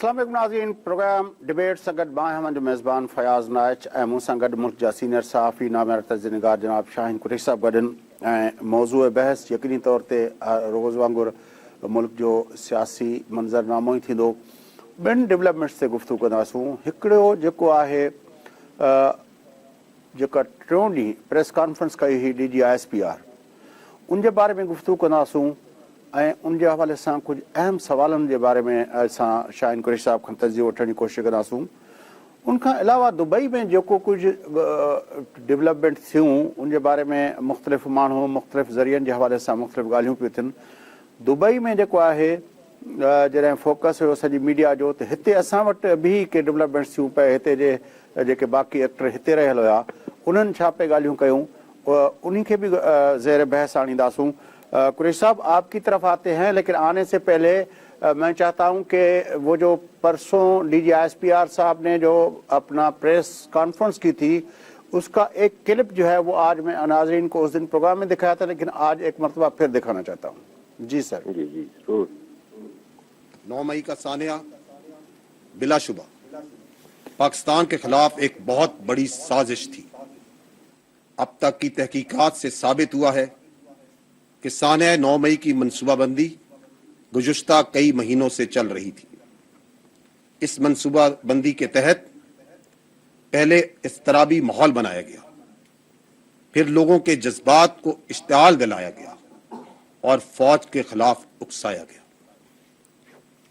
अस्सलाम वालेकुम नाज़रीन, प्रोग्राम डिबेट संगत बाएं हम जो मेज़बान फयाज़ नाइच ऐं मूं सां गॾु मुल्क जा सीनियर सहाफ़ी नामियार तजनिगार जनाब शाहीन कुरैशी साहब गॾु ऐं मौज़ूअ बहस यकीनी तौर ते रोज़ वांगुरु मुल्क जो सियासी मंज़रनामो ई थींदो। ॿिनि डेवलपमेंट्स ते गुफ़्तगू कंदासूं। हिकिड़ो जेको आहे जेका टियों ॾींहुं प्रेस कॉन्फ्रेंस कई हुई DGISPR, उन जे बारे में गुफ़्तगू कंदासूं ऐं उन जे हवाले सां कुझु अहम सवालनि जे बारे में असां शाहीन कुरैशी साहब खां तजज़ियो वठण जी कोशिशि कंदासूं। उनखां अलावा दुबई में जेको कुझु डेवलपमेंट थियूं उन जे बारे में मुख़्तलिफ़ माण्हू मुख़्तलिफ़ ज़रियनि जे हवाले सां मुख़्तलिफ़ ॻाल्हियूं पियूं थियनि। दुबई में जेको आहे जॾहिं फोकस हुयो सॼी मीडिया जो, त हिते असां वटि बि के डेवलपमेंट्स थियूं पए, हिते जे जेके बाक़ी एक्टर हिते रहियल हुया उन्हनि छा पे ॻाल्हियूं कयूं, उन्ही के भी ज़ेर बहस आणींदासूं। कुरैशी साहब आपकी तरफ आते हैं, लेकिन आने से पहले मैं चाहता हूं कि वो जो परसों DGISPR साहब ने जो अपना प्रेस कॉन्फ्रेंस की थी उसका एक क्लिप जो है वो आज मैं नाज़रीन को उस दिन प्रोग्राम में दिखाया था, लेकिन आज एक मरतबा फिर दिखाना चाहता हूँ। जी सर। जी जरूर। 9 मई का सानिया बिलाशुबा पाकिस्तान के खिलाफ एक बहुत बड़ी साजिश थी। अब तक की तहकीकात से साबित हुआ है कि सानिया 9 मई की मनसूबाबंदी गुज़श्ता कई महीनों से चल रही थी। इस मनसूबाबंदी के तहत पहले इज़्तिराबी माहौल बनाया गया, फिर लोगों के जज्बात को इश्तिआल दिलाया गया और फौज के खिलाफ उकसाया गया।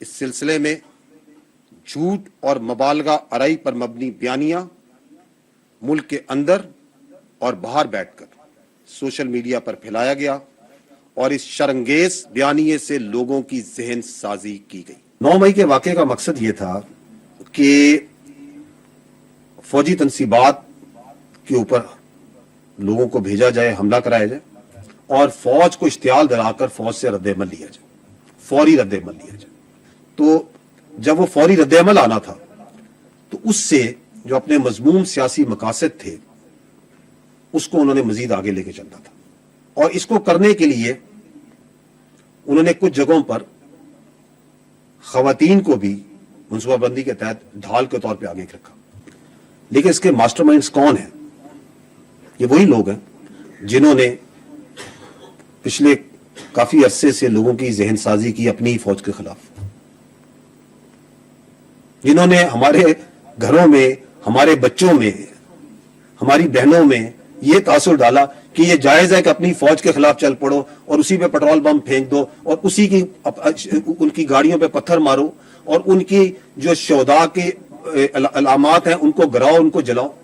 इस सिलसिले में झूठ और मुबालगा आराई पर मबनी बयानियां मुल्क के अंदर और बाहर बैठकर सोशल मीडिया पर फैलाया गया और इस शर्मंगेज बयानिए से लोगों की जहन साजी की गई। 9 मई के वाक़े का मकसद ये था कि फौजी तनसीबात के ऊपर लोगों को भेजा जाए, हमला कराया जाए और फौज को इश्तियाल दिलाकर फौज से रद्द-ए-अमल लिया जाए, फौरी रद्द-ए-अमल लिया जाए। तो जब वो फौरी रद्द-ए-अमल आना था तो उससे जो अपने मजमूम सियासी मकासद थे उसको उन्होंने मजीद आगे लेके चलना था, और इसको करने के लिए उन्होंने कुछ जगहों पर खवातीन को भी मनसूबाबंदी के तहत ढाल के तौर पे आगे रखा। लेकिन इसके मास्टरमाइंड्स कौन हैं? ये वही लोग हैं जिन्होंने पिछले काफी अरसे से लोगों की जहन साजी की अपनी फौज के खिलाफ, जिन्होंने हमारे घरों में, हमारे बच्चों में, हमारी बहनों में ये तासुर डाला कि ये जायज है कि अपनी फौज के खिलाफ चल पड़ो और उसी पे पेट्रोल बम फेंक दो और उसी की उनकी गाड़ियों पे पत्थर मारो और उनकी जो शोहदा के अलामात हैं उनको गिराओ, उनको जलाओ।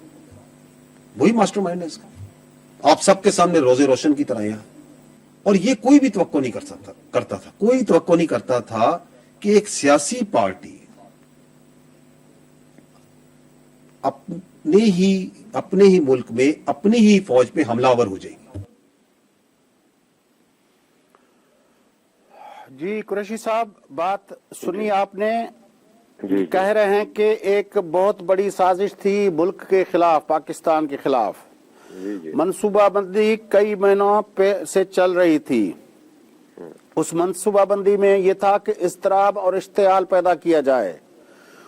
वही मास्टरमाइंड है इसका। आप सबके सामने रोजे रोशन की तरह है। और ये कोई भी तवक्को नहीं करता था, कोई तवक्को नहीं करता था कि एक सियासी पार्टी अपने ही मुल्क में अपनी ही फौज पे हमलावर हो जाएगी। जी कुरैशी साहब, बात सुनी आपने। जी कह रहे हैं कि एक बहुत बड़ी साजिश थी मुल्क के खिलाफ, पाकिस्तान के खिलाफ। जी मनसूबाबंदी कई महीनों से चल रही थी। उस मनसूबाबंदी में यह था कि इज़्तिराब और इश्तिआल पैदा किया जाए।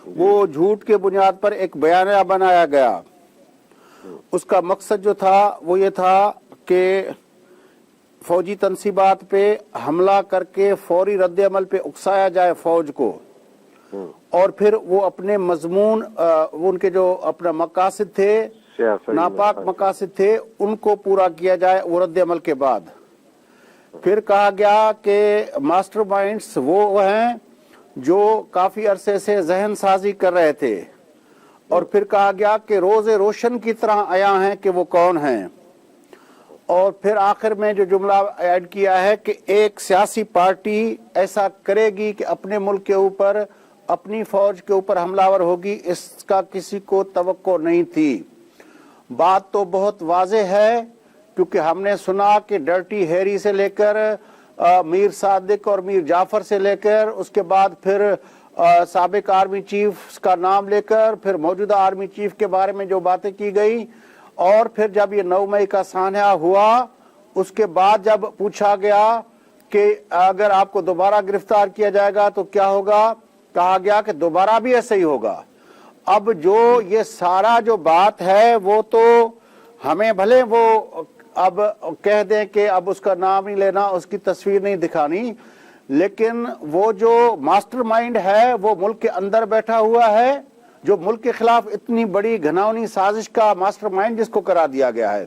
वो झूठ के बुनियाद पर एक बयानिया बनाया गया। उसका मकसद जो था वो ये था कि फौजी तनसीबात पे हमला करके फौरी रद्द-ए-अमल पे उकसाया जाए फौज को, और फिर वो अपने मजमून उनके जो अपना मकासद थे, नापाक मकासद थे, उनको पूरा किया जाए वो रद्द-ए-अमल के बाद। फिर कहा गया कि मास्टरमाइंड्स वो हैं जो काफी अरसे से जहन साजी कर रहे थे, और फिर कहा गया कि रोजे रोशन की तरह आया हैं कि वो कौन हैं। और फिर आखिर में जो जुमला ऐड किया है कि एक सियासी पार्टी ऐसा करेगी कि अपने मुल्क के ऊपर, अपनी फौज के ऊपर हमलावर होगी, इसका किसी को तवक्को नहीं थी। बात तो बहुत वाज़ेह है, क्योंकि हमने सुना कि डर्टी हैरी से लेकर मीर सादिक और मीर जाफर से लेकर उसके बाद फिर साबिक आर्मी चीफ का नाम लेकर फिर मौजूदा आर्मी चीफ के बारे में जो बातें की गई, और फिर जब ये 9 मई का सान्या हुआ उसके बाद जब पूछा गया कि अगर आपको दोबारा गिरफ्तार किया जाएगा तो क्या होगा, کہا گیا کہ دوبارہ بھی ایسا ہی ہوگا۔ اب جو یہ سارا جو بات ہے وہ تو ہمیں بھلے وہ اب کہہ دیں کہ اب اس کا نام نہیں لینا، اس کی تصویر نہیں دکھانی، لیکن وہ جو ماسٹر مائنڈ ہے وہ ملک کے اندر بیٹھا ہوا ہے، جو ملک کے خلاف اتنی بڑی گھناؤنی سازش کا ماسٹر مائنڈ جس کو قرار دیا گیا ہے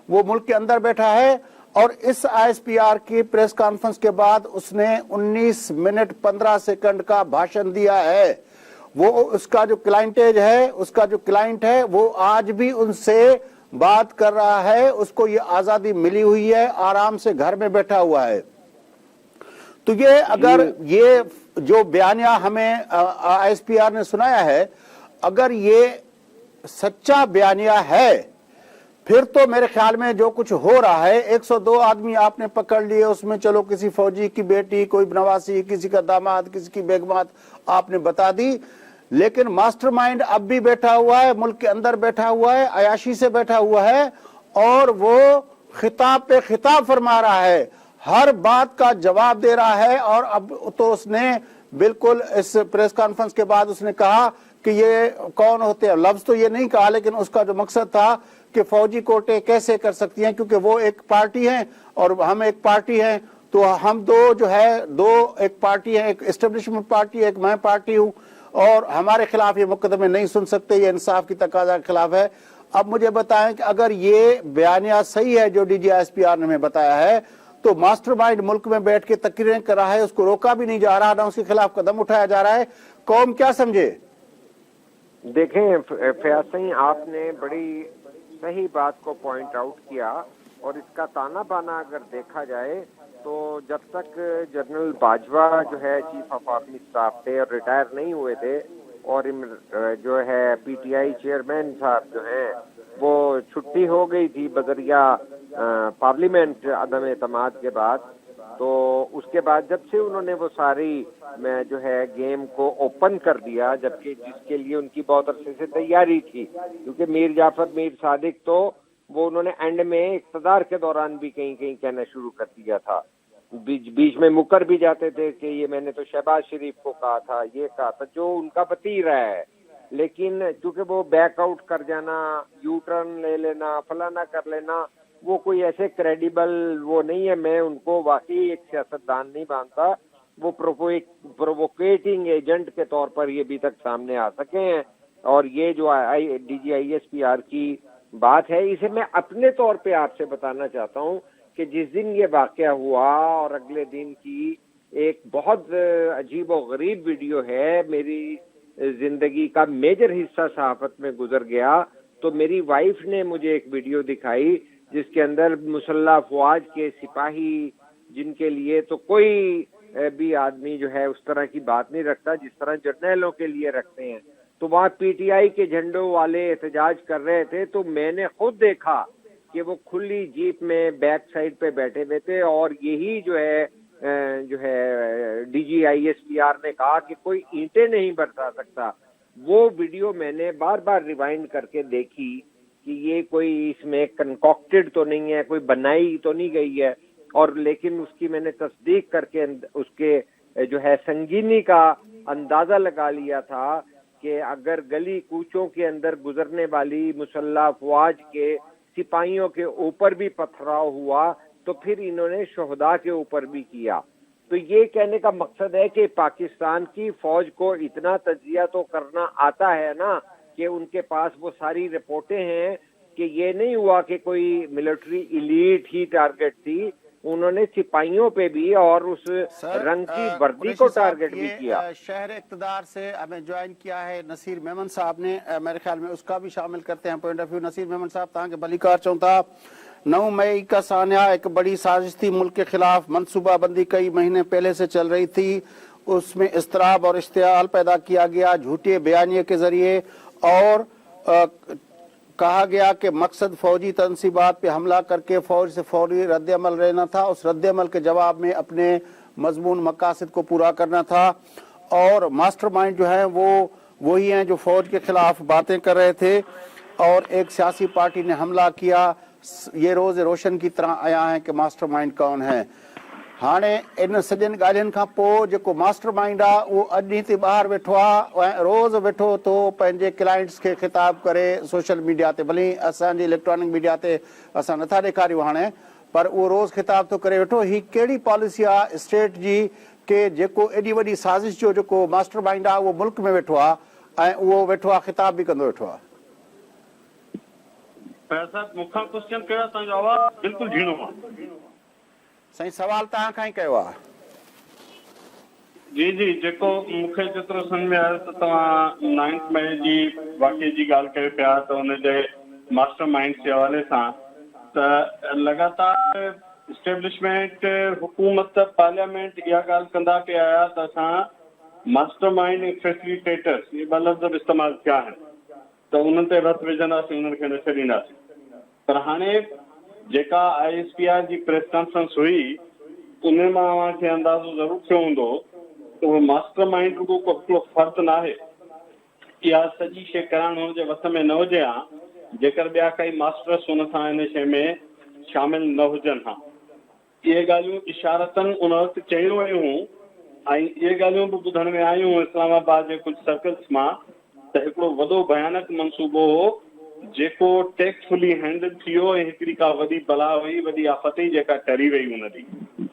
وہ ملک کے اندر بیٹھا ہے۔ اور اس آئی ایس پی آر کی پریس کانفرنس کے بعد اس نے 19 منٹ 15 سیکنڈ کا بھاشن دیا ہے۔ وہ اس کا جو کلائنٹیج ہے، اس کا جو کلائنٹ ہے وہ آج بھی ان سے بات کر رہا ہے، اس کو یہ آزادی ملی ہوئی ہے، آرام سے گھر میں بیٹھا ہوا ہے۔ تو یہ اگر یہ جو بیانیہ ہمیں آئی ایس پی آر نے سنایا ہے اگر یہ سچا بیانیہ ہے پھر تو میرے خیال میں جو کچھ ہو رہا ہے 102 آدمی آپ نے پکڑ لیے، اس میں چلو کسی فوجی کی بیٹی، کوئی نواسی، کسی کا داماد، کسی کی بیگمات آپ نے بتا دی، لیکن ماسٹر مائنڈ اب بھی بیٹھا ہوا ہے، ملک کے اندر بیٹھا ہوا ہے، عیاشی سے بیٹھا ہوا ہے، اور وہ خطاب پہ خطاب فرما رہا ہے، ہر بات کا جواب دے رہا ہے۔ اور اب تو اس نے بالکل اس پریس کانفرنس کے بعد اس نے کہا کہ یہ کون ہوتے ہیں، لفظ تو یہ نہیں کہا لیکن اس کا جو مقصد تھا کہ فوجی کوٹے کیسے کر سکتی ہیں، کیونکہ وہ ایک پارٹی ہیں اور ہم ایک پارٹی ہیں، تو ہم دو جو ہے ایک پارٹی ہیں، ایک اسٹیبلشمنٹ پارٹی، ایک میں پارٹی ہوں، اور ہمارے خلاف یہ مقدمے نہیں سن سکتے، یہ انصاف کی تقاضا کے خلاف ہے۔ اب مجھے بتائیں کہ اگر یہ بیانیہ صحیح ہے جو D G S P R نے ہمیں بتایا ہے تو ماسٹر مائنڈ ملک میں بیٹھ کے تقریریں کر رہا ہے، اس کو روکا بھی نہیں جا رہا، نہ اس کے خلاف قدم اٹھایا جا رہا ہے، قوم کیا سمجھے؟ دیکھیں فیاض صاحب، آپ نے بڑی صحیح بات کو پوائنٹ آؤٹ کیا، اور اس کا تانا بانا اگر دیکھا جائے تو جب تک جنرل باجوہ جو ہے چیف آف آرمی اسٹاف تھے اور ریٹائر نہیں ہوئے تھے، اور جو ہے پی ٹی آئی چیئرمین صاحب جو ہیں وہ چھٹی ہو گئی تھی بذریعہ پارلیمنٹ عدم اعتماد کے بعد، تو اس کے بعد جب سے انہوں نے وہ ساری جو ہے گیم کو اوپن کر دیا، جبکہ جس کے لیے ان کی بہت عرصے سے تیاری تھی، کیونکہ میر جعفر میر صادق تو وہ انہوں نے اینڈ میں اقتدار کے دوران بھی کہیں کہیں کہنا شروع کر دیا تھا، بیچ میں مکر بھی جاتے تھے کہ یہ میں نے تو شہباز شریف کو کہا تھا، یہ کہا تھا، جو ان کا وتیرہ ہے، لیکن چونکہ وہ بیک آؤٹ کر جانا، یو ٹرن لے لینا، فلانا کر لینا، وہ کوئی ایسے کریڈیبل وہ نہیں ہے، میں ان کو واقعی ایک سیاستدان نہیں مانتا، وہ پرووکیٹنگ ایجنٹ کے طور پر یہ ابھی تک سامنے آ سکے ہیں۔ اور یہ جو D G I S P R کی بات ہے، اسے میں اپنے طور پہ آپ سے بتانا چاہتا ہوں کہ جس دن یہ واقعہ ہوا اور اگلے دن کی ایک بہت عجیب و غریب ویڈیو ہے، میری زندگی کا میجر حصہ صحافت میں گزر گیا، تو میری وائف نے مجھے ایک ویڈیو دکھائی جس کے اندر مسلح افواج کے سپاہی، جن کے لیے تو کوئی بھی آدمی جو ہے اس طرح کی بات نہیں رکھتا جس طرح جرنیلوں کے لیے رکھتے ہیں، تو وہاں پی ٹی آئی کے جھنڈوں والے احتجاج کر رہے تھے، تو میں نے خود دیکھا کہ وہ کھلی جیپ میں بیک سائڈ پہ بیٹھے ہوئے تھے، اور یہی جو ہے D G I S P R نے کہا کہ کوئی اینٹیں نہیں برسا سکتا۔ وہ ویڈیو میں نے بار بار ریوائنڈ کر کے دیکھی کہ یہ کوئی اس میں کنکاکٹڈ تو نہیں ہے، کوئی بنائی تو نہیں گئی ہے، اور لیکن اس کی میں نے تصدیق کر کے اس کے جو ہے سنگینی کا اندازہ لگا لیا تھا کہ اگر گلی کوچوں کے اندر گزرنے والی مسلح افواج کے سپاہیوں کے اوپر بھی پتھراؤ ہوا تو پھر انہوں نے شہداء کے اوپر بھی کیا۔ تو یہ کہنے کا مقصد ہے کہ پاکستان کی فوج کو اتنا تجزیہ تو کرنا آتا ہے نا، کہ ان کے پاس وہ ساری رپورٹیں ہیں کہ یہ نہیں ہوا کہ کوئی ملٹری ایلیٹ ہی ٹارگٹ تھی، انہوں نے سپاہیوں پہ بھی اور اس رنگ کی وردی کو ٹارگٹ بھی کیا۔ شہر اقتدار سے ہمیں جوائن کیا ہے نصیر میمن صاحب نے، میرے خیال میں اس کا بھی شامل کرتے ہیں point of view. Naseer Memon صاحب تاں کہ بھلی کار چونتا 9 مئی کا سانحہ ایک بڑی سازش تھی ملک کے خلاف، منصوبہ بندی کئی مہینے پہلے سے چل رہی تھی، اس میں اضطراب اور اشتعال پیدا کیا گیا جھوٹے بیانیے کے ذریعے، اور کہا گیا کہ مقصد فوجی تنصیبات پہ حملہ کر کے فوج سے فوری رد عمل لینا تھا، اس رد عمل کے جواب میں اپنے مضمون مقاصد کو پورا کرنا تھا، اور ماسٹر مائنڈ جو ہیں وہ وہی ہیں جو فوج کے خلاف باتیں کر رہے تھے، اور ایک سیاسی پارٹی نے حملہ کیا۔ یہ روز روشن کی طرح آیا ہے کہ ماسٹر مائنڈ کون ہے۔ हाणे इन सॼनि ॻाल्हियुनि खां पोइ जेको मास्टर माइंड आहे उहो अॼु हिते ॿाहिरि वेठो आहे ऐं रोज़ वेठो थो पंहिंजे क्लाइंट्स खे ख़िताब करे सोशल मीडिया ते, भली असांजी इलेक्ट्रॉनिक मीडिया ते असां नथा ॾेखारियूं हाणे, पर उहो रोज़ ख़िताब थो करे वेठो। ही कहिड़ी पॉलिसी आहे स्टेट जी के जेको एॾी वॾी साज़िश जो जेको मास्टर माइंड आहे उहो मुल्क में वेठो आहे ऐं उहो वेठो आहे ख़िताब बि कंदो वेठो आहे? मूंखां क्वेश्चन कयो, तव्हांजो आवाज़ बिल्कुलु झीणो आहे। साईं सवाल तव्हां खां ई कयो आहे। जी जी, जेको मूंखे जेतिरो सम्झ में आयो त तव्हां 9 मई जी वाक़े जी ॻाल्हि कयो पिया, त हुनजे मास्टर माइंड जे हवाले सां त लगातार इस्टेब्लिशमेंट, हुकूमत, पार्लियामेंट इहा ॻाल्हि कंदा पिया आया त असां मास्टर माइंड ऐं फैसिलिटेटर्स इहे ॿ लफ़्ज़ इस्तेमालु किया आहिनि, त उन्हनि ते रत विझंदासीं, उन्हनि खे न छॾींदासीं। पर हाणे जेका ISPR जी प्रेस कॉन्फ्रेंस हुई उन मां अव्हांखे अंदाज़ो ज़रूरु थियो हूंदो त उहो मास्टर माइंड रुगो हिकिड़ो फ़र्ज़ु न आहे, इहा सॼी शइ करणु हुनजे वस में न हुजे हा, जेकर ॿिया काई मास्टर्स हुन सां हिन शइ में शामिल न हुजनि हा। इहे ॻाल्हियूं इशारतन उन वक़्तु चयूं वयूं ऐं इहे ॻाल्हियूं बि ॿुधण में आयूं इस्लामाबाद जे कुझु सर्कल्स मां त हिकिड़ो वॾो भयानक मनसूबो हो जेको टेक्सफुली हैंडल थी वियो ऐं हिकिड़ी का वॾी बला हुई, वॾी आफ़त जेका टरी वई हुन ॾींहुं।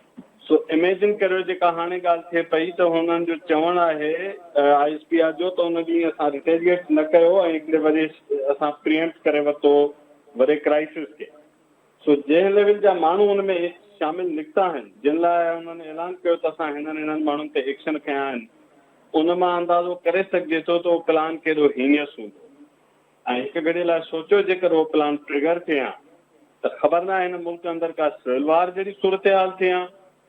सो इमेजिन करियो जेका हाणे ॻाल्हि थिए पई त हुननि जो चवणु आहे ISPR जो त हुन ॾींहुं असां रिटेलिएट न कयो ऐं हिकिड़े वॾे असां प्रीएम्प्ट करे वरितो वॾे क्राइसिस खे। सो जंहिं लेवल जा माण्हू हुन में शामिल निकिता आहिनि, जिन लाइ हुननि ऐलान कयो त असां हिननि माण्हुनि ते एक्शन खयां आहिनि, उन मां अंदाज़ो करे सघिजे थो त उहो प्लान केॾो हीनियस हूंदो। ऐं हिकु घड़ी लाइ सोचियो जेकर उहो प्लान ट्रिगर थिए हा त ख़बर न आहे हिन मुल्क अंदरि का सिविल वार जहिड़ी सूरत हाल थिए हा,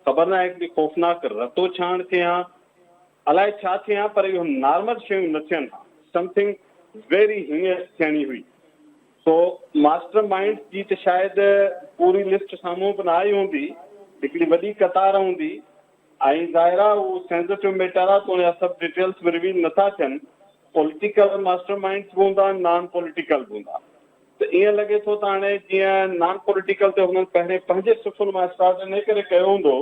ख़बर न आहे हिकिड़ी ख़ौफ़नाक रतो छाण थिए हा, अलाए छा थिए हा, पर इहो नॉर्मल शयूं न थियनि हा, समथिंग वेरी हीनियस थियणी हुई। सो मास्टर माइंड जी त शायदि पूरी लिस्ट साम्हूं बि न आई हूंदी, हिकिड़ी वॾी कतार हूंदी ऐं ज़ाहिर आहे उहो सेंसिटिव मैटर आहे त उनजा सभु डिटेल्स बि रिवील नथा थियनि। पॉलिटिकल मास्टर माइंड्स बि हूंदा, नॉन पॉलिटिकल बि हूंदा, त ईअं लॻे थो त हाणे जीअं नॉन पॉलिटिकल ते हुननि पहिरें पंहिंजे सुफ़ुल मां स्टार्ट इन करे कयो हूंदो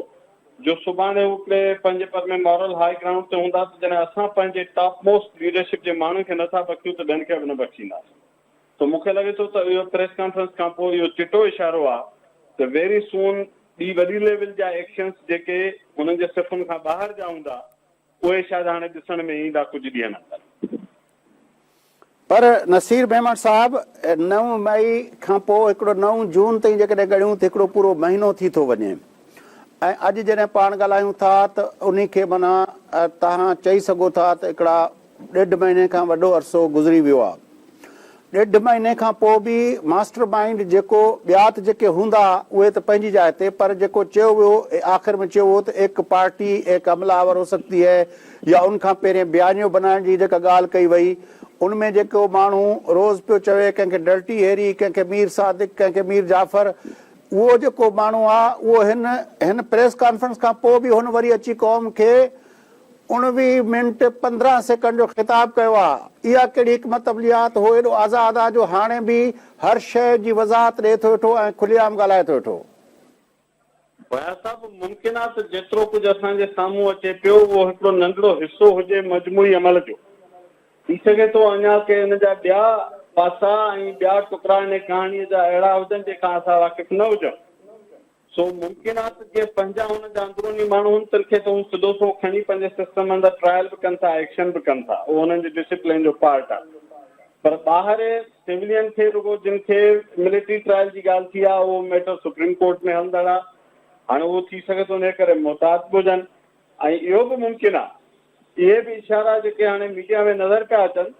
जो सुभाणे हिकिड़े पंहिंजे पर में मॉरल हाई ग्राउंड ते हूंदा त जॾहिं असां पंहिंजे टॉप मोस्ट लीडरशिप जे माण्हुनि खे नथा बख़्शियूं त ॿियनि खे बि न बख़्शींदासीं। त मूंखे लॻे थो त इहो प्रेस कॉन्फ्रेंस खां पोइ इहो चिटो इशारो आहे त वेरी सून ॿी वॾी लेवल जा एक्शन्स जेके हुननि जे सिफ़ुनि खां ॿाहिरि जा हूंदा उहे शायदि हाणे ॾिसण में ईंदा कुझु ॾींहंनि अंदरि। पर नसीर मेमन साहब 9 मई खां पोइ हिकिड़ो 9 जून ताईं जेकॾहिं ॻणियूं त हिकिड़ो पूरो महीनो थी थो वञे ऐं अॼु जॾहिं पाण ॻाल्हायूं था त उन खे माना तव्हां चई सघो था त हिकिड़ा 1.5 महीने खां वॾो अरसो गुज़री वियो आहे। 1.5 महीने खां पोइ बि मास्टर माइंड जेको ॿिया त जेके हूंदा उहे त पंहिंजी जाइ ते, पर जेको चयो वियो आख़िर में चयो वियो त एक पार्टी एक अमलावर हो सकती है या उनखां पहिरियों बयानियो बनाइण जी जेका ॻाल्हि कई वई उनमें जेको माण्हू रोज़ पियो चवे कंहिंखे डर्टी हेरी, कंहिंखे मीर सादिक, कंहिंखे मीर जाफ़र, उहो जेको माण्हू आहे उहो हिन प्रेस कॉन्फ्रेंस खां पोइ बि हुन वरी अची क़ौम खे 19 मिंट 15 सेकंड जो ख़िताब कयो आहे। इहा कहिड़ी हिकमत अमलियात हो, एॾो आज़ादु आहे जो हाणे बि हर शइ जी वज़ाहत ॾिए थो वेठो ऐं खुलेआम ॻाल्हाए थो वेठो। भया साहब, मुमकिन आहे त जेतिरो कुझु असांजे साम्हूं अचे पियो उहो हिकिड़ो नंढड़ो हिसो हुजे मजमूई अमल जो। थी सघे थो अञा के हिन जा ॿिया पासा ऐं ॿिया टुकड़ा हिन कहाणीअ जा अहिड़ा हुजनि जेका असां वाक़िफ़ न हुजूं। सो मुमकिन आहे त जीअं पंहिंजा हुन जा अंदरूनी माण्हू हुन तरीक़े ते सिधो सो खणी पंहिंजे सिस्टम अंदरि ट्रायल बि कनि था, एक्शन बि कनि था, उहो हुननि जे डिसिप्लिन जो पार्ट आहे। पर ॿाहिरि सिविलियन खे रुगो जिन खे मिलिट्री ट्रायल जी ॻाल्हि थी आहे उहो मैटर सुप्रीम कोर्ट में हलंदड़ आहे। हाणे उहो थी सघे थो इन करे मुहतात बि हुजनि ऐं इहो बि मुमकिन आहे, इहे बि इशारा जेके हाणे मीडिया में नज़र पिया अचनि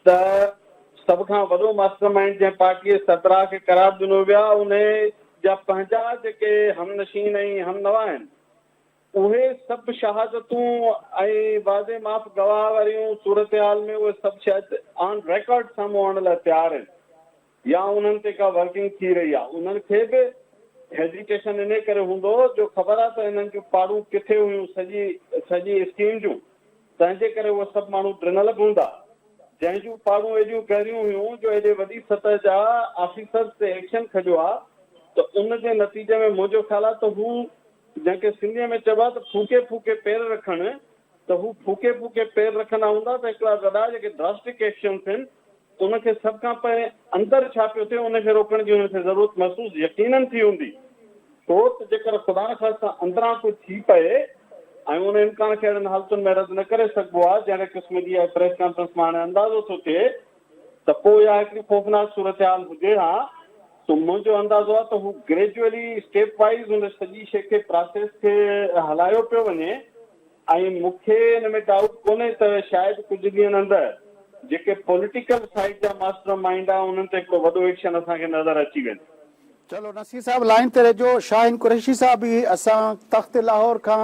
त सभ खां वॾो मास्टर माइंड जंहिं पार्टीअ सरबराह खे करार ॾिनो वियो आहे उन जा पंहिंजा जेके हमनशीन ऐं हमनवा आहिनि उहे सभु शहादतूं ऐं वाज़े माफ़ गवाह वारियूं सूरत हाल में उहे सभु शायदि ऑन रिकॉर्ड साम्हूं आणण लाइ तयारु आहिनि या उन्हनि ते का वर्किंग थी रही आहे। उन्हनि खे बि हेजिटेशन इन करे हूंदो जो ख़बर आहे त हिननि जूं पाड़ूं किथे हुयूं सॼी स्कीम जूं, तंहिंजे करे उहे सभु माण्हू ॾिनल बि हूंदा जंहिं जूं पाड़ूं एॾियूं गहरियूं हुयूं जो एॾे वॾी सतह जा ऑफिसर्स ते एक्शन खजो आहे। त उन जे नतीजे में मुंहिंजो ख़्यालु आहे त हू जंहिंखे सिंधीअ में चइबो आहे त फूके फूके पेर रखण, त हू फूके फूके पेर रखंदा हूंदा त हिकिड़ा वॾा जेके ड्रास्टिक एक्शन्स आहिनि उनखे सभ खां पहिरियों अंदरि छा पियो थिए उनखे रोकण जी उनखे ज़रूरत महसूसु यकीननि थी हूंदी। छो त जेकर ख़ुदा न ख़ास्ता अंदरां कुझु थी पए ऐं उन इम्कान खे अहिड़नि हालतुनि में रद्द न करे सघिबो आहे जहिड़े क़िस्म जी प्रेस कॉन्फ्रेंस में हाणे अंदाज़ो थो थिए, त पोइ इहा हिकिड़ी ख़ौफ़नाक सूरत हाल हुजे हा त मुंहिंजो अंदाज़ो आहे त हू ग्रेजुअली स्टेप वाइज़ हुन सॼी शइ खे प्रोसेस खे हलायो पियो वञे। ऐं मूंखे हिन में डाउट कोन्हे त शायदि कुझु ॾींहंनि अंदरि जेके पॉलिटिकल साइड जा मास्टर माइंड आहे उन्हनि ते हिकिड़ो वॾो एक्शन असांखे नज़र अची वेंदो। चलो नसीर साहब लाइन ते रहिजो। शाहीन कुरैशी साहब भी असां तख़्त लाहौर खां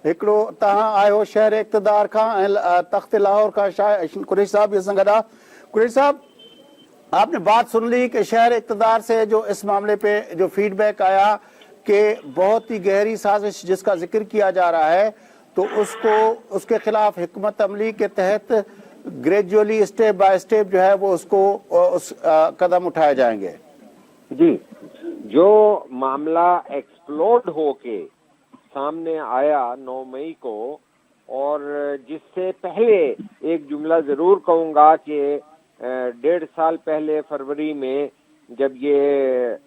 हिकिड़ो तव्हां आयो शहर इक़्तिदार खां ऐं तख़्त लाहौर खां शाहीन कुरैशी साहब भी असां गॾु आहे। कुरैशी साहब, आपने बात सुन ली कि शहर इक़्तिदार से जो इस मामले पे जो फीडबैक आया कि बहुत ही गहरी साजिश जिसका जिक्र किया जा रहा है, तो उसके खिलाफ हिकमत अमली के तहत ग्रेजुअली स्टेप बाय स्टेप जो है वो कदम उठाए जाएंगे। जी, जो मामला एक्सप्लोड होके सामने आया 9 मई को, और जिससे पहले एक जुमला जरूर कहूंगा कि 1.5 साल पहले फरवरी में जब ये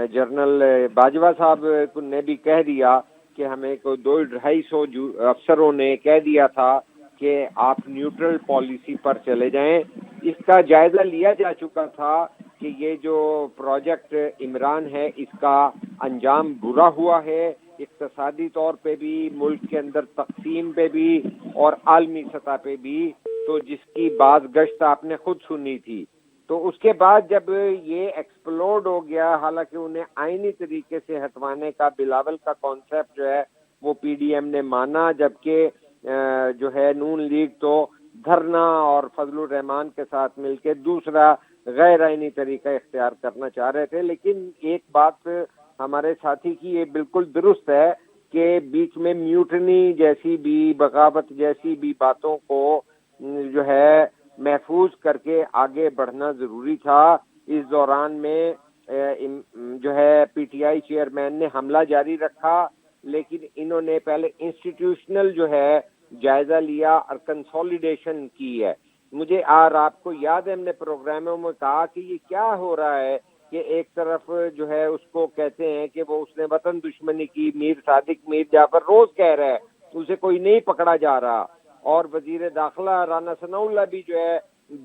जनरल बाजवा साहब ने भी कह दिया कि हमें को 200-250 अफसरों ने कह दिया था कि आप न्यूट्रल पॉलिसी पर चले जाएं, इसका जायजा लिया जा चुका था कि ये जो प्रोजेक्ट इमरान है इसका अंजाम बुरा हुआ है, इक्तसादी तौर पे भी, मुल्क के अंदर तकसीम पे भी और आलमी सतह पे भी, तो जिसकी बाज़गश्त आपने खुद सुनी थी। तो उसके बाद जब ये एक्सप्लोड हो गया, हालांकि उन्हें आईनी तरीके से हटवाने का बिलावल का कॉन्सेप्ट जो है वो पीडीएम ने माना, जबकि जो है नून लीग तो धरना और फजलुर रहमान के साथ मिलकर दूसरा गैर आईनी तरीका इख्तियार करना चाह रहे थे। लेकिन एक बात हमारे साथी की ये बिल्कुल दुरुस्त है कि बीच में म्यूटनी जैसी भी, बगावत जैसी भी बातों को जो है महफूज करके आगे बढ़ना जरूरी था। इस दौरान में जो है पीटीआई चेयरमैन ने हमला जारी रखा, लेकिन इन्होंने पहले इंस्टीट्यूशनल जो है जायजा लिया और कंसोलिडेशन की है। मुझे आपको याद है हमने प्रोग्रामों में कहा कि ये क्या हो रहा है कि एक तरफ जो है उसको कहते हैं कि वो उसने वतन दुश्मनी की, मीर सादिक मीर जाफर रोज कह रहा है, उसे कोई नहीं पकड़ा जा रहा, और वजीर दाखिला राना सनाउल्लाह भी जो है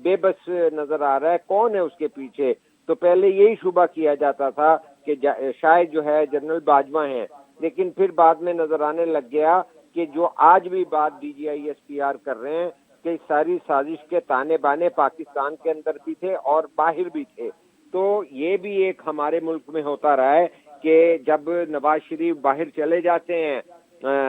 बेबस नजर आ रहा है, कौन है उसके पीछे। तो पहले यही शुबा किया जाता था कि शायद जो है जनरल बाजवा हैं, लेकिन फिर बाद में नजर आने लग गया कि जो आज भी बात DGISPR कर रहे हैं कि सारी साजिश के ताने बाने पाकिस्तान के अंदर भी थे और बाहर भी थे। तो ये भी एक हमारे मुल्क में होता रहा है कि जब नवाज शरीफ बाहर चले जाते हैं,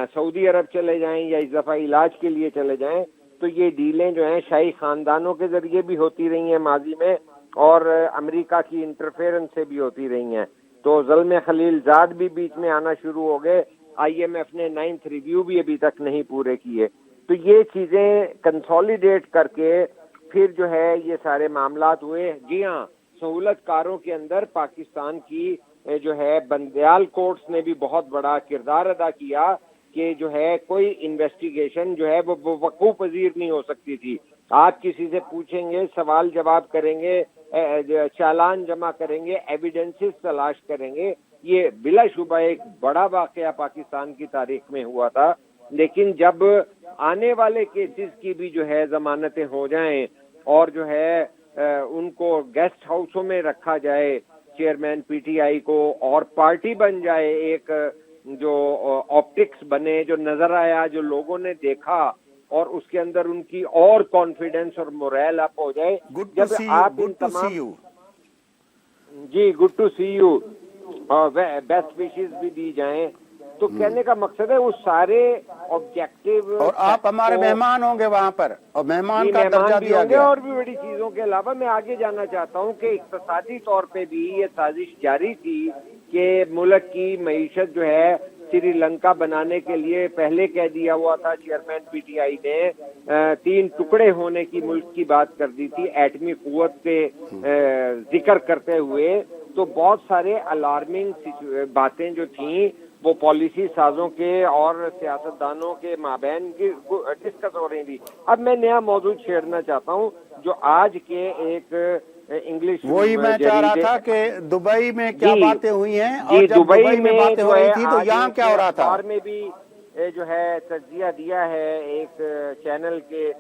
सऊदी अरब चले जाएं या इस दफा इलाज के लिए चले जाएं, तो ये डीलें जो हैं शाही खानदानों के जरिए भी होती रही हैं माजी में, और अमेरिका की इंटरफेरेंस से भी होती रही हैं। तो ज़ल्म खलीलजाद भी बीच में आना शुरू हो गए। IMF ने 9th रिव्यू भी अभी तक नहीं पूरे किए। तो ये चीजें कंसोलिडेट करके फिर जो है ये सारे मामलात हुए। जी हाँ, सहूलतकारों के अंदर पाकिस्तान की जो है बंदयाल कोर्ट्स ने भी बहुत बड़ा किरदार अदा किया कि जो है कोई इन्वेस्टिगेशन जो है वो वकूफ़ पजीर नहीं हो सकती थी। आप किसी से पूछेंगे, सवाल जवाब करेंगे, चालान जमा करेंगे, एविडेंसेस तलाश करेंगे, ये बिलाशुबा एक बड़ा वाकया पाकिस्तान की तारीख में हुआ था। लेकिन जब आने वाले केसेस की भी जो है जमानतें हो जाएं और जो है उनको गेस्ट हाउसों में रखा जाए, चेयरमैन पीटीआई को, और पार्टी बन जाए, एक जो ऑप्टिक्स बने, जो नजर आया, जो लोगों ने देखा, और उसके अंदर उनकी और कॉन्फिडेंस और मोरल अप हो जाए। जब आप इन तमाम जी गुड टू सी यू और बेस्ट विशेस भी दी जाएं, तो कहने का मकसद है वो सारे ऑब्जेक्टिव, और आप हमारे मेहमान होंगे वहाँ पर, और मेहमान का दर्जा दिया गया। और भी बड़ी चीजों के अलावा मैं आगे जाना चाहता हूँ कि इक्तिसादी तौर पे भी ये साजिश जारी थी कि मुल्क की मईशत जो है श्रीलंका बनाने के लिए पहले कह दिया हुआ था चेयरमैन पीटीआई ने, 3 टुकड़े होने की मुल्क की बात कर दी थी एटमी कुव्वत के जिक्र करते हुए। तो बहुत सारे अलार्मिंग बातें जो थी وہ پالیسی سازوں کے اور سیاستدانوں کے مابین کی ڈسکس ہو رہی تھی. اب میں نیا موضوع چھیڑنا چاہتا ہوں جو آج کے ایک انگلش وہی میں چاہ رہا تھا کہ دبئی میں کیا باتیں ہوئی ہیں اور جی جب دبئی میں باتیں ہو رہی تھی تو یہاں کیا ہو رہا تھا. اخبار میں بھی جو ہے تجزیہ دیا ہے ایک چینل کے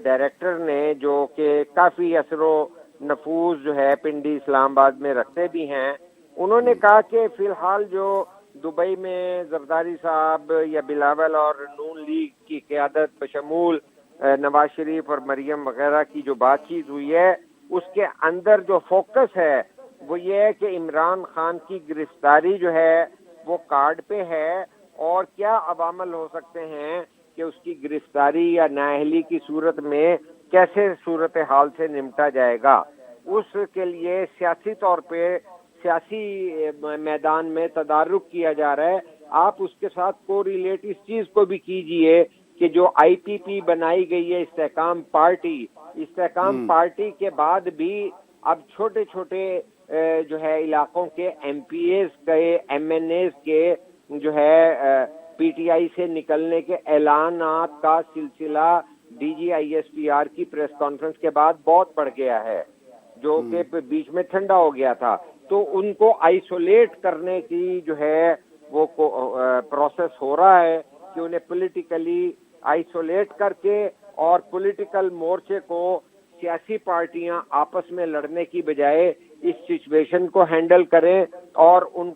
ڈائریکٹر نے جو کہ کافی اثر و نفوذ جو ہے پنڈی اسلام آباد میں رکھتے بھی ہیں. انہوں نے کہا کہ فی الحال جو دبئی میں زرداری صاحب یا بلاول اور نون لیگ کی قیادت بشمول نواز شریف اور مریم وغیرہ کی جو بات چیت ہوئی ہے اس کے اندر جو فوکس ہے وہ یہ ہے کہ عمران خان کی گرفتاری جو ہے وہ کارڈ پہ ہے اور کیا عوامل ہو سکتے ہیں کہ اس کی گرفتاری یا نااہلی کی صورت میں کیسے صورتحال سے نمٹا جائے گا. اس کے لیے سیاسی طور پہ سیاسی میدان میں تدارک کیا جا رہا ہے. آپ اس کے ساتھ کو ریلیٹ اس چیز کو بھی کیجئے کہ جو آئی پی پی بنائی گئی ہے استحکام پارٹی کے بعد بھی اب چھوٹے چھوٹے جو ہے علاقوں کے ایم پی ایز کے ایم این ایز کے جو ہے پی ٹی آئی سے نکلنے کے اعلانات کا سلسلہ D G I S P R کی پریس کانفرنس کے بعد بہت بڑھ گیا ہے جو کہ بیچ میں ٹھنڈا ہو گیا تھا. تو ان کو آئسولیٹ کرنے کی جو ہے وہ پروسیس ہو رہا ہے کہ انہیں پولیٹیکلی آئسولیٹ کر کے اور پولیٹیکل مورچے کو سیاسی پارٹیاں آپس میں لڑنے کی بجائے اس سچویشن کو ہینڈل کریں. اور ان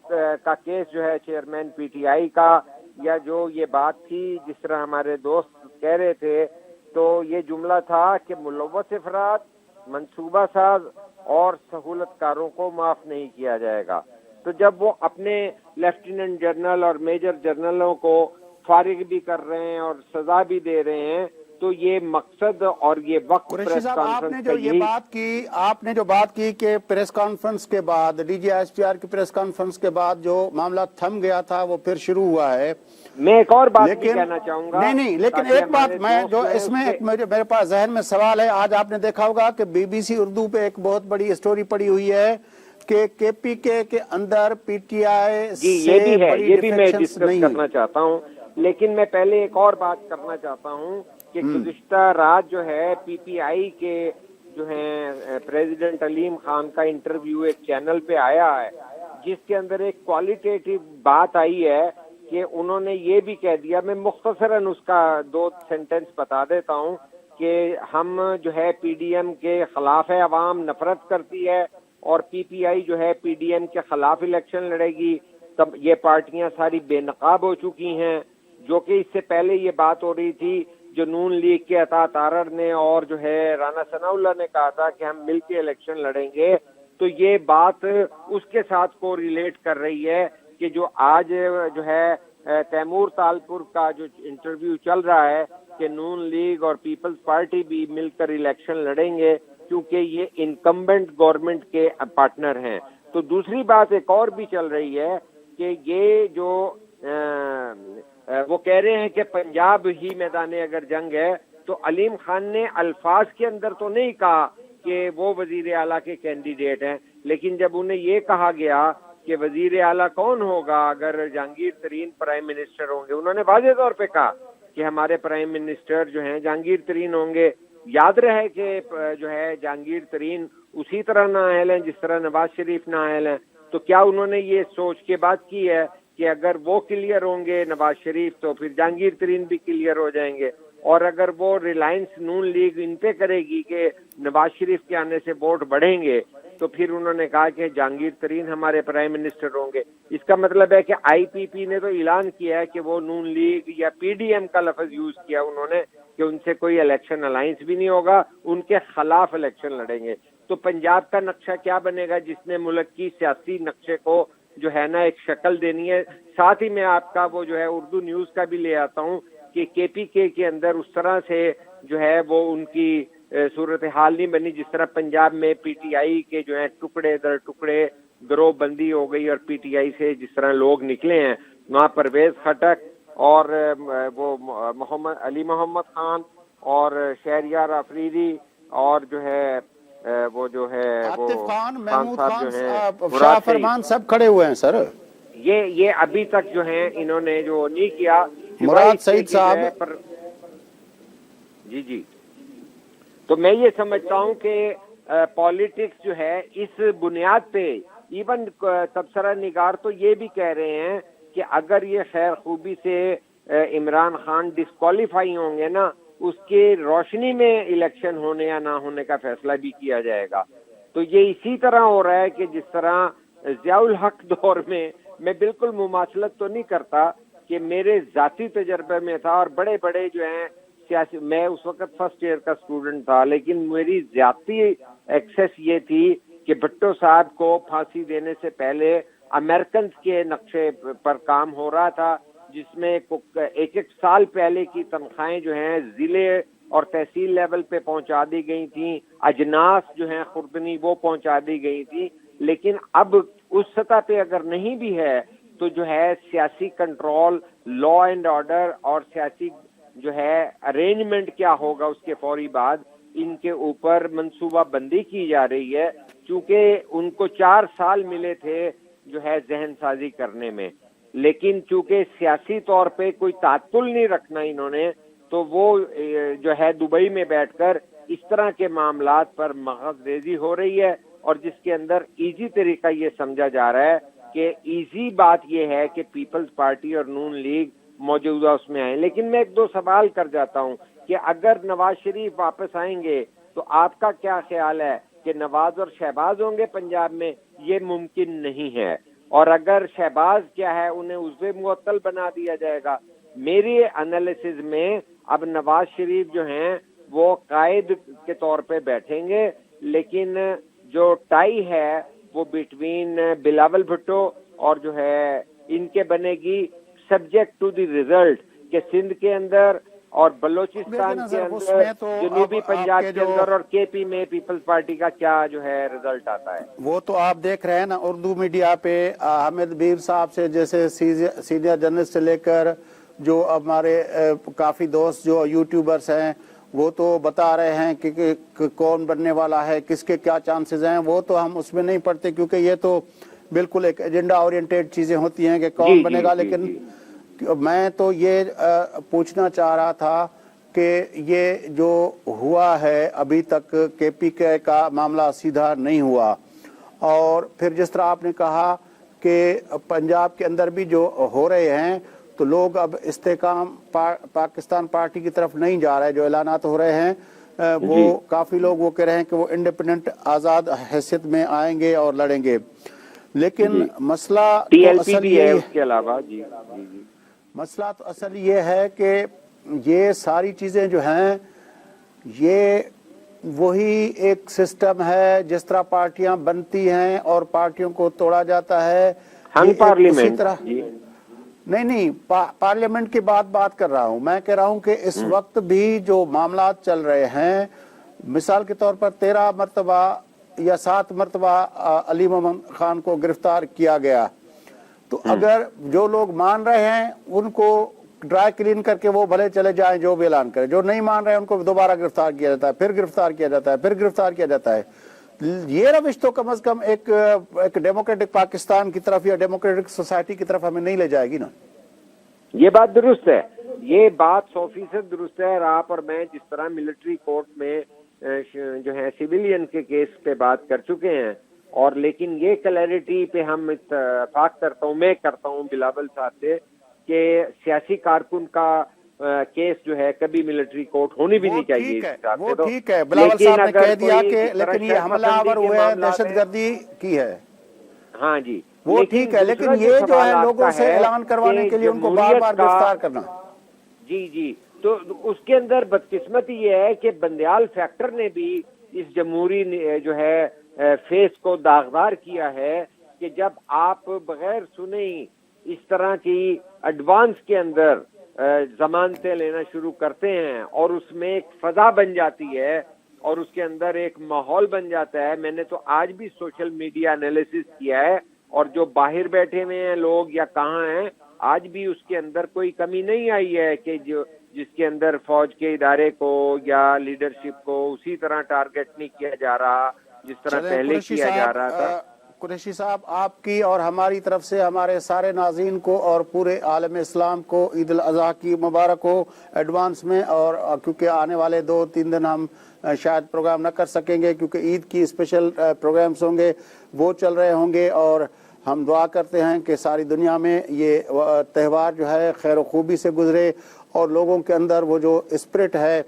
کا کیس جو ہے چیئرمین پی ٹی آئی کا یا جو یہ بات تھی جس طرح ہمارے دوست کہہ رہے تھے تو یہ جملہ تھا کہ ملوث افراد منصوبہ ساز اور سہولت کاروں کو معاف نہیں کیا جائے گا. تو جب وہ اپنے لیفٹیننٹ جنرل اور میجر جنرلوں کو فارغ بھی کر رہے ہیں اور سزا بھی دے رہے ہیں تو یہ مقصد اور یہ وقت پریس کانفرنس کا یہی. آپ نے جو بات کی کہ پریس کانفرنس کے بعد D G S P R کی پریس کانفرنس کے بعد جو معاملہ تھم گیا تھا وہ پھر شروع ہوا ہے. میں ایک اور بات بھی کہنا چاہوں گا. نہیں لیکن ایک بات میں جو اس میں میرے پاس ذہن میں سوال ہے. آج آپ نے دیکھا ہوگا کہ بی بی سی اردو پہ ایک بہت بڑی سٹوری پڑی ہوئی ہے کہ کے پی کے اندر پی ٹی آئی سے یہ بھی میں ڈسکس کرنا چاہتا ہوں. لیکن میں پہلے ایک اور بات کرنا چاہتا ہوں کہ گزشتہ رات جو ہے پی پی آئی کے جو ہیں پریزیڈنٹ علیم خان کا انٹرویو ایک چینل پہ آیا ہے جس کے اندر ایک کوالیٹیٹیو بات آئی ہے کہ انہوں نے یہ بھی کہہ دیا. میں مختصراً اس کا 2 سینٹنس بتا دیتا ہوں کہ ہم جو ہے پی ڈی ایم کے خلاف ہے, عوام نفرت کرتی ہے اور پی پی آئی جو ہے پی ڈی ایم کے خلاف الیکشن لڑے گی. تب یہ پارٹیاں ساری بے نقاب ہو چکی ہیں جو کہ اس سے پہلے یہ بات ہو رہی تھی جو نون لیگ کے عطا تارڑ نے اور جو ہے رانا ثناء اللہ نے کہا تھا کہ ہم مل کے الیکشن لڑیں گے. تو یہ بات اس کے ساتھ کو ریلیٹ کر رہی ہے کہ جو آج جو ہے تیمور تالپور کا جو انٹرویو چل رہا ہے کہ نون لیگ اور پیپلز پارٹی بھی مل کر الیکشن لڑیں گے کیونکہ یہ انکمبنٹ گورنمنٹ کے پارٹنر ہیں. تو دوسری بات ایک اور بھی چل رہی ہے کہ یہ جو وہ کہہ رہے ہیں کہ پنجاب ہی میدان اگر جنگ ہے تو علیم خان نے الفاظ کے اندر تو نہیں کہا کہ وہ وزیر اعلیٰ کے کینڈیڈیٹ ہیں, لیکن جب انہیں یہ کہا گیا کہ وزیر اعلیٰ کون ہوگا اگر جہانگیر ترین پرائم منسٹر ہوں گے, انہوں نے واضح طور پہ کہا کہ ہمارے پرائم منسٹر جو ہیں جہانگیر ترین ہوں گے. یاد رہے کہ جو ہے جہانگیر ترین اسی طرح نااہل ہیں جس طرح نواز شریف نااہل ہیں. تو کیا انہوں نے یہ سوچ کے بات کی ہے کہ اگر وہ کلیئر ہوں گے نواز شریف تو پھر جہانگیر ترین بھی کلیئر ہو جائیں گے, اور اگر وہ ریلائنس نون لیگ ان پہ کرے گی کہ نواز شریف کے آنے سے ووٹ بڑھیں گے تو پھر انہوں نے کہا کہ جہانگیر ترین ہمارے پرائم منسٹر ہوں گے. اس کا مطلب ہے کہ آئی پی پی نے تو اعلان کیا ہے کہ وہ نون لیگ یا پی ڈی ایم کا لفظ یوز کیا انہوں نے کہ ان سے کوئی الیکشن الائنس بھی نہیں ہوگا, ان کے خلاف الیکشن لڑیں گے. تو پنجاب کا نقشہ کیا بنے گا جس نے ملک کی سیاسی نقشے کو جو ہے نا ایک شکل دینی ہے. ساتھ ہی میں آپ کا وہ جو ہے اردو نیوز کا بھی لے آتا ہوں کہ کے پی کے اندر اس طرح سے جو ہے وہ ان کی صورتحال نہیں بنی جس طرح پنجاب میں پی ٹی آئی کے جو ہے ٹکڑے در ٹکڑے گروہ بندی ہو گئی اور پی ٹی آئی سے جس طرح لوگ نکلے ہیں وہاں پرویز خٹک اور وہ محمد خان اور شہریار آفریدی اور جو ہے وہ جو ہے عاطف خان, محمود خان, شاہ فرمان سب کھڑے ہوئے ہیں سر. یہ ابھی تک جو ہیں انہوں نے جو نہیں کیا. مراد سعید صاحب. جی تو میں یہ سمجھتا ہوں کہ پالیٹکس جو ہے اس بنیاد پہ ایون تبصرہ نگار تو یہ بھی کہہ رہے ہیں کہ اگر یہ خیر خوبی سے عمران خان ڈسکوالیفائی ہوں گے نا, اس کے روشنی میں الیکشن ہونے یا نہ ہونے کا فیصلہ بھی کیا جائے گا. تو یہ اسی طرح ہو رہا ہے کہ جس طرح ضیاء الحق دور میں بالکل مماثلت تو نہیں کرتا کہ میرے ذاتی تجربے میں تھا, اور بڑے بڑے جو ہیں سیاسی, میں اس وقت فرسٹ ایئر کا اسٹوڈنٹ تھا, لیکن میری ذاتی ایکسس یہ تھی کہ بھٹو صاحب کو پھانسی دینے سے پہلے امریکنز کے نقشے پر کام ہو رہا تھا, جس میں ایک سال پہلے کی تنخواہیں جو ہیں ضلع اور تحصیل لیول پہ پہنچا دی گئی تھیں, اجناس جو ہیں خوردنی وہ پہنچا دی گئی تھی. لیکن اب اس سطح پہ اگر نہیں بھی ہے تو جو ہے سیاسی کنٹرول, لا اینڈ آرڈر اور سیاسی جو ہے ارینجمنٹ کیا ہوگا اس کے فوری بعد, ان کے اوپر منصوبہ بندی کی جا رہی ہے. چونکہ ان کو 4 سال ملے تھے جو ہے ذہن سازی کرنے میں, لیکن چونکہ سیاسی طور پہ کوئی تعطل نہیں رکھنا انہوں نے, تو وہ جو ہے دبئی میں بیٹھ کر اس طرح کے معاملات پر مغز ریزی ہو رہی ہے, اور جس کے اندر ایزی طریقہ یہ سمجھا جا رہا ہے کہ ایزی بات یہ ہے کہ پیپلز پارٹی اور نون لیگ موجودہ اس میں آئیں. لیکن میں 1-2 سوال کر جاتا ہوں کہ اگر نواز شریف واپس آئیں گے تو آپ کا کیا خیال ہے کہ نواز اور شہباز ہوں گے پنجاب میں؟ یہ ممکن نہیں ہے. اور اگر شہباز کیا ہے انہیں عضو معطل بنا دیا جائے گا. میری انالیسز میں اب نواز شریف جو ہیں وہ قائد کے طور پہ بیٹھیں گے, لیکن جو ٹائی ہے وہ بٹوین بلاول بھٹو اور جو ہے ان کے بنے گی, سبجیکٹ ٹو دی ریزلٹ کہ سندھ کے اندر اور بلوچستان کے اندر, جنوبی پنجاب کے اندر اور کے پی میں پیپلز پارٹی کا کیا جو ہے رزلٹ آتا ہے. وہ تو آپ دیکھ رہے ہیں نا اردو میڈیا پہ حامد میر صاحب سے جیسے سینئر جرنلسٹ سے لے کر جو ہمارے کافی دوست جو یوٹیوبرز ہیں وہ تو بتا رہے ہیں کہ کون بننے والا ہے, کس کے کیا چانسز ہیں. وہ تو ہم اس میں نہیں پڑھتے کیونکہ یہ تو بالکل ایک ایجنڈا اورینٹیڈ چیزیں ہوتی ہیں کہ کون بنے گا. لیکن میں تو یہ پوچھنا چاہ رہا تھا کہ یہ جو ہوا ہے ابھی تک کے پی کے کا معاملہ سیدھا نہیں ہوا, اور پھر جس طرح آپ نے کہا کہ پنجاب کے اندر بھی جو ہو رہے ہیں تو لوگ اب استحکام پاکستان پارٹی کی طرف نہیں جا رہے, جو اعلانات ہو رہے ہیں وہ کافی لوگ وہ کہہ رہے ہیں کہ وہ انڈیپینڈنٹ آزاد حیثیت میں آئیں گے اور لڑیں گے. لیکن مسئلہ ٹی ایل پی بھی ہے اس کے علاوہ. مسئلہ تو اصل یہ ہے کہ یہ ساری چیزیں جو ہیں یہ وہی ایک سسٹم ہے جس طرح پارٹیاں بنتی ہیں اور پارٹیوں کو توڑا جاتا ہے. اسی طرح نہیں پارلیمنٹ کی بات کر رہا ہوں. میں کہہ رہا ہوں کہ اس وقت بھی جو معاملات چل رہے ہیں, مثال کے طور پر 13 مرتبہ یا 7 مرتبہ علی محمد خان کو گرفتار کیا گیا, تو اگر جو لوگ مان رہے ہیں ان کو ڈرائی کلین کر کے وہ بھلے چلے جائیں جو بھی اعلان کریں, جو نہیں مان رہے ہیں ان کو دوبارہ گرفتار کیا جاتا ہے, پھر گرفتار کیا جاتا ہے, پھر گرفتار کیا جاتا ہے. یہ روش تو کم از کم ایک ڈیموکریٹک پاکستان کی طرف یا ڈیموکریٹک سوسائٹی کی طرف ہمیں نہیں لے جائے گی نا. یہ بات درست ہے, یہ بات 100% درست ہے. اور آپ اور میں جس طرح ملٹری کورٹ میں جو ہے سیویلین کے کیس پہ بات کر چکے ہیں, اور لیکن یہ کلیئرٹی پہ ہم اتفاق کرتا ہوں, میں کرتا ہوں بلاول صاحب سے, کہ سیاسی کارکن کا کیس جو ہے کبھی ملٹری کورٹ ہونی بھی نہیں چاہیے. وہ ٹھیک ہے, بلاول صاحب نے کہہ دیا کہ لیکن یہ حملہ آور ہوئے ہیں, دہشت گردی کی ہے. ہاں جی وہ ٹھیک ہے, لیکن یہ جو ہے لوگوں سے اعلان کروانے کے لیے ان کو بار بار گرفتار کرنا. جی تو اس کے اندر بدقسمتی یہ ہے کہ بندیال فیکٹر نے بھی اس جمہوری جو ہے فیس کو داغدار کیا ہے کہ جب آپ بغیر سنے اس طرح کی ایڈوانس کے اندر ضمانتیں لینا شروع کرتے ہیں اور اس میں ایک فضا بن جاتی ہے اور اس کے اندر ایک ماحول بن جاتا ہے. میں نے تو آج بھی سوشل میڈیا انالیسس کیا ہے, اور جو باہر بیٹھے ہوئے ہیں لوگ یا کہاں ہیں, آج بھی اس کے اندر کوئی کمی نہیں آئی ہے کہ جس کے اندر فوج کے ادارے کو یا لیڈرشپ کو اسی طرح ٹارگٹ نہیں کیا جا رہا جس طرح پہلے کیا جا رہا تھا. कुरैशी साहब, आपकी और हमारी तरफ से हमारे सारे नाज़रीन को और पूरे आलम इस्लाम को ईद उल अज़हा की मुबारक हो एडवांस में। और क्योंकि आने वाले 2-3 दिन हम शायद प्रोग्राम न कर सकेंगे क्योंकि ईद की स्पेशल प्रोग्राम्स होंगे, वो चल रहे होंगे। और हम दुआ करते हैं कि सारी दुनिया में ये त्यौहार जो है खैर व खूबी से गुजरे और लोगों के अंदर वो जो स्पिरिट है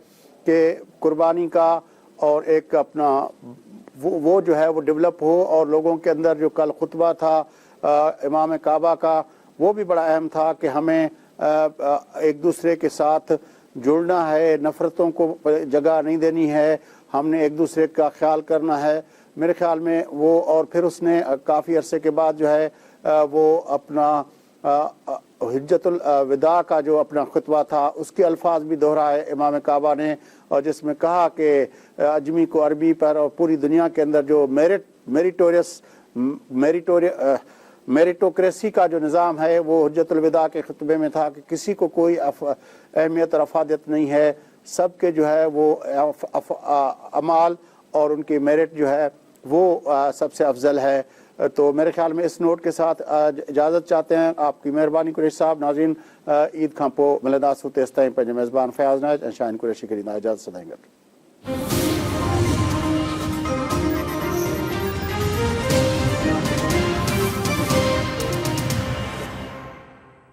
कि कुर्बानी का और एक अपना वो जो है वो डेवलप हो। और लोगों के अंदर जो कल खुतबा था इमाम काबा का, वो भी बड़ा अहम था कि हमें एक दूसरे के साथ जुड़ना है, नफ़रतों को जगह नहीं देनी है, हमने एक दूसरे का ख्याल करना है। मेरे ख्याल में वो, और फिर उसने काफ़ी अरसे के बाद जो है वो अपना हिज्जतुल विदा का जो अपना खुतबा था उसके अल्फाज भी दोहराए इमाम काबा ने, और जिसमें कहा कि अजमी को अरबी पर और पूरी दुनिया के अंदर जो मेरिटोक्रेसी का जो निज़ाम है वो हिज्जतुल विदा के खुतबे में था कि किसी को कोई अहमियत और अफादियत नहीं है, सबके जो है वो अमाल और उनकी मेरिट जो है वो सबसे अफजल है। तो मेरे ख्याल में इस नोट के साथ इजाज़त चाहते हैं। आपकी मेहरबानी कुरैशी साहब। नाज़रीन, ईद खां पोइ मिलंदासीं तेसिताईं पंहिंजे मेज़बान फ़याज़ नाइज ऐं शाहीन कुरैशी खे ॾींदा इजाज़त सदाईं गॾु।